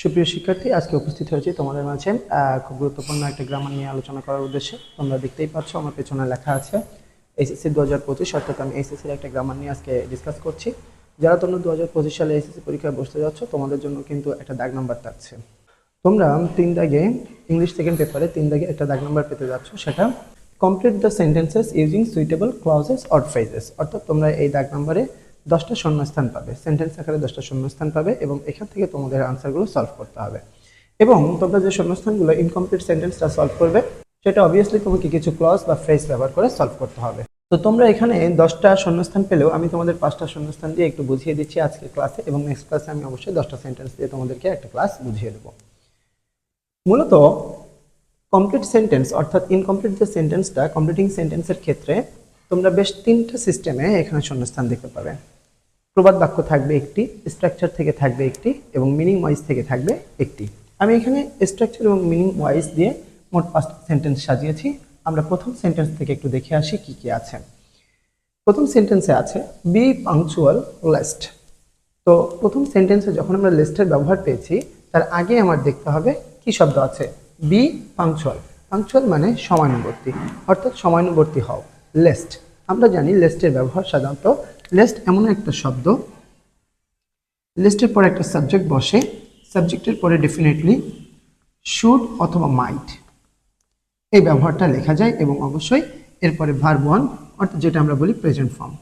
সুপ্রিয় শিক্ষার্থী, আজকে উপস্থিত হয়েছি তোমাদের মাঝে খুব গুরুত্বপূর্ণ একটা গ্রামার নিয়ে আলোচনা করার উদ্দেশ্যে। তোমরা দেখতেই পাচ্ছ আমার পেছনে লেখা আছে এসএসসি 2025, অর্থাৎ আমি এসএসসির একটা গ্রামার নিয়ে আজকে ডিসকাস করছি। যারা তোমরা 2025 সালে এসএসসি পরীক্ষায় বসতে যাচ্ছ, তোমাদের জন্য কিন্তু একটা দাগ নাম্বার থাকছে। তোমরা 3 দাগে ইংলিশ সেকেন্ড পেপারে 3 দাগে একটা দাগ নাম্বার পেতে যাচ্ছ, সেটা complete the sentences using suitable clauses or phrases. অর্থাৎ তোমরা এই দাগ নাম্বারে 10টা শূন্যস্থান পাবে, সেন্টেন্স আকারে 10টা শূন্যস্থান পাবে এবং এখান থেকে তোমাদের আনসারগুলো সলভ করতে হবে। এবং তোমরা যে শূন্যস্থানগুলো ইনকমপ্লিট সেন্টেন্সটা সলভ করবে, সেটা অবভিয়াসলি তোমাকে কিছু ক্লজ বা ফ্রেজ ব্যবহার করে সলভ করতে হবে। তো তোমরা এখানে 10টা শূন্যস্থান পেলেও আমি তোমাদের 5টা শূন্যস্থান দিয়ে একটু বুঝিয়ে দিচ্ছি আজকের ক্লাসে, এবং নেক্সট ক্লাসে আমি অবশ্যই 10টা সেন্টেন্স দিয়ে তোমাদেরকে একটা ক্লাস বুঝিয়ে দেবো। মূলত কমপ্লিট সেন্টেন্স অর্থাৎ ইনকমপ্লিট যে সেন্টেন্সটা, কমপ্লিটিং সেন্টেন্সের ক্ষেত্রে তোমরা বেশ 3টা সিস্টেমে এখানে শূন্যস্থান দেখতে পাবে। প্রবাদ বাক্য থাকবে একটি, স্ট্রাকচার থেকে থাকবে একটি, এবং মিনিং ওয়াইজ থেকে থাকবে একটি। আমি এখানে স্ট্রাকচার এবং মিনিং ওয়াইজ দিয়ে মোট 5টা সেন্টেন্স সাজিয়েছি। আমরা প্রথম সেন্টেন্স থেকে একটু দেখে আসি কি কি আছে। প্রথম সেন্টেন্সে আছে বি পাংচুয়াল লেস্ট। তো প্রথম সেন্টেন্সে যখন আমরা লেস্টের ব্যবহার পেয়েছি, তার আগে আমার দেখতে হবে কি শব্দ আছে, বি পাংচুয়াল। পাংচুয়াল মানে সময়ানুবর্তী, অর্থাৎ সময়ানুবর্তী হও। লেস্ট, আমরা জানি লেস্টের ব্যবহার সাধারণত, লেস্ট এমন একটা শব্দ, লেস্টের পরে একটা সাবজেক্ট বসে, সাবজেক্টের পরে ডেফিনেটলি শুড অথবা মাইট এই ব্যবহারটা লেখা যায়, এবং অবশ্যই এরপরে ভার্ব ওয়ান, অর্থাৎ যেটা আমরা বলি প্রেজেন্ট ফর্ম,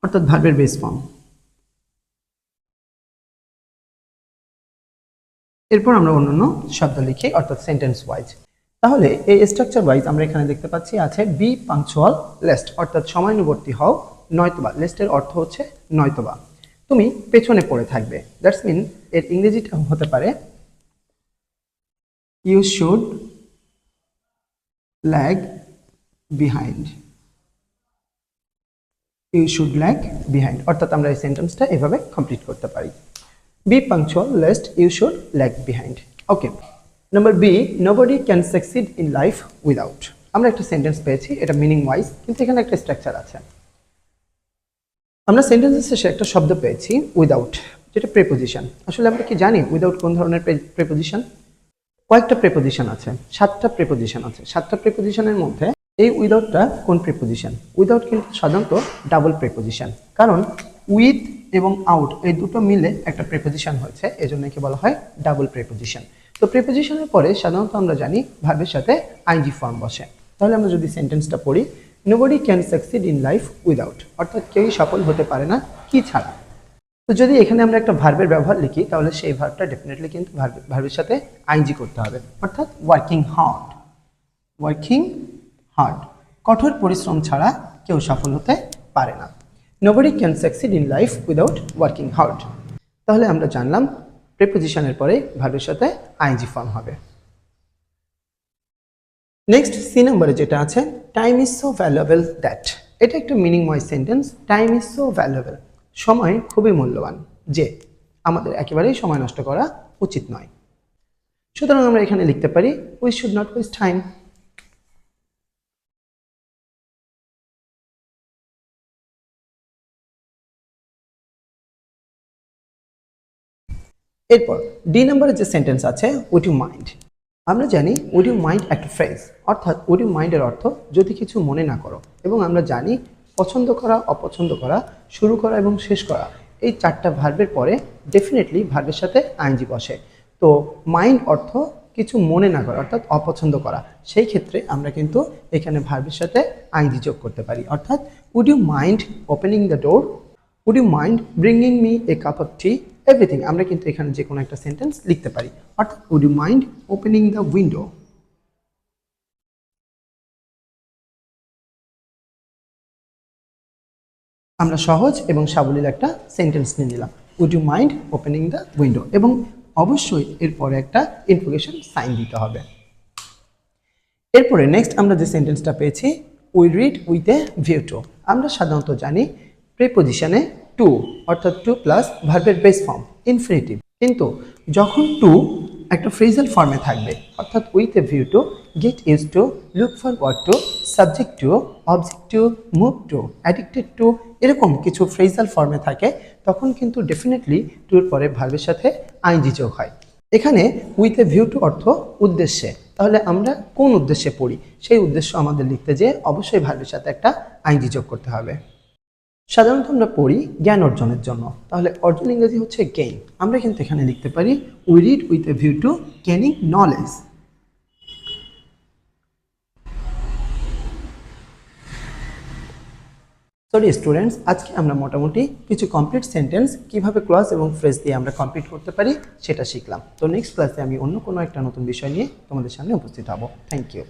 অর্থাৎ ভার্বের বেস ফর্ম। এরপর আমরা অন্যান্য শব্দ লিখি, অর্থাৎ সেন্টেন্স ওয়াইজ। তাহলে এই স্ট্রাকচার ওয়াইজ আমরা এখানে দেখতে পাচ্ছি আছে বি পাংচুয়াল লেস্ট, অর্থাৎ সময়ানুবর্তী হও, নয়তোবা। লেস্টের অর্থ হচ্ছে নয়তোবা, তুমি পেছনে পড়ে থাকবে। দ্যাটস মিন এর ইংরেজিটা হতে পারে you should lag behind. You should lag behind, অর্থাৎ আমরা এই সেন্টেন্সটা এভাবে কমপ্লিট করতে পারি। Be punctual lest you should lag behind. Okay. Number B, nobody can succeed in life without. আমরা একটা সেন্টেন্স পেয়েছি, এটা মিনিং ওয়াইজ, কিন্তু এখানে একটা স্ট্রাকচার আছে। আমরা সেন্টেন্সের শেষে একটা শব্দ পেয়েছি উইদাউট, যেটা প্রিপোজিশন। আসলে আমরা কি জানি উইদাউট কোন ধরনের প্রিপোজিশন? কয়েকটা প্রিপোজিশন আছে, 7টা প্রিপোজিশন আছে। 7টা প্রিপোজিশনের মধ্যে এই উইদাউটটা কোন প্রিপোজিশন? উইদাউট কিন্তু সাধারণত ডাবল প্রিপোজিশন, কারণ উইথ এবং আউট এই দুটো মিলে একটা প্রিপোজিশন হয়েছে, এজন্য কি বলা হয় ডাবল প্রিপোজিশন। তো প্রিপোজিশনের পরে সাধারণত আমরা জানি ভার্বের সাথে আইএনজি ফর্ম বসে। তাহলে আমরা যদি সেন্টেন্সটা পড়ি, nobody can succeed in life without, অর্থাৎ কেউই সফল হতে পারে না কি ছাড়া। তো যদি এখানে আমরা একটা ভার্বের ব্যবহার লিখি, তাহলে সেই ভার্বটা ডেফিনেটলি কিন্তু ভার্বের সাথে আইএনজি করতে হবে, অর্থাৎ ওয়ার্কিং হার্ড। ওয়ার্কিং হার্ড, কঠোর পরিশ্রম ছাড়া কেউ সফল হতে পারে না। Nobody can succeed in life without working hard. তাহলে আমরা জানলাম প্রিপোজিশনের পরে ভার্বের সাথে আইএনজি ফর্ম হবে। নেক্সট সি নম্বরে যেটা আছে, time is so valuable that. এটা একটা meaning wise sentence. Time is so valuable, সময় খুবই মূল্যবান, যে আমাদের একেবারেই সময় নষ্ট করা উচিত নয়। সুতরাং আমরা এখানে লিখতে পারি we should not waste time. এরপর ডি নম্বরে যে সেন্টেন্স আছে উড ইউ মাইন্ড। আমরা জানি উড ইউ মাইন্ড একটা ফ্রেজ, অর্থাৎ উড ইউ মাইন্ডের অর্থ যদি কিছু মনে না করো, এবং আমরা জানি পছন্দ করা, অপছন্দ করা, শুরু করা এবং শেষ করা, এই 4টা ভার্বের পরে ডেফিনেটলি ভার্বের সাথে আইএনজি বসে। তো মাইন্ড অর্থ কিছু মনে না করা, অর্থাৎ অপছন্দ করা। সেই ক্ষেত্রে আমরা কিন্তু এখানে ভার্বের সাথে আইএনজি যোগ করতে পারি, অর্থাৎ would you mind opening the door, would you mind bringing me a cup of tea, everything. আমরা কিন্তু এখানে যে কোনো একটা সেন্টেন্স লিখতে পারি, অর্থাৎ would you mind opening the window. আমরা সহজ এবং সাবলীল একটা সেন্টেন্স নিয়ে নিলাম, would you mind opening the window, এবং অবশ্যই এরপরে একটা ইনফরমেশন সাইন দিতে হবে। এরপরে নেক্সট আমরা যে সেন্টেন্সটা পেয়েছি, we read with a view to. আমরা সাধারণত জানি প্রিপোজিশনে টু, অর্থাৎ টু প্লাস ভার্বের বেস ফর্ম ইনফিনিটিভ, কিন্তু যখন টু একটা ফ্রেজাল ফর্মে থাকবে, অর্থাৎ with a view to, get use to, look forward to, subject to, object to, move to, addicted to এরকম কিছু ফ্রেজাল ফর্মে থাকে, তখন কিন্তু ডেফিনেটলি টুর পরে ভার্বের সাথে আইএনজি যোগ হয়। এখানে উইথ এ ভিউ টু অর্থ উদ্দেশ্যে, তাহলে আমরা কোন উদ্দেশ্যে পড়ি সেই উদ্দেশ্য আমাদের লিখতে যেয়ে অবশ্যই ভার্বের সাথে একটা আইএনজি যোগ করতে হবে। সাধারণত আমরা পড়ি জ্ঞান অর্জনের জন্য, তাহলে অর্জন ইংরেজি হচ্ছে গেইন। আমরা কিন্তু এখানে লিখতে পারি we read with a view two gaining knowledge. Sorry students, আজকে আমরা মোটামুটি কিছু কমপ্লিট সেন্টেন্স কিভাবে ক্লজ এবং ফ্রেজ দিয়ে আমরা কমপ্লিট করতে পারি সেটা শিখলাম। তো নেক্সট ক্লাসে আমি অন্য কোনো একটা নতুন বিষয় নিয়ে তোমাদের সামনে উপস্থিত হব। Thank you.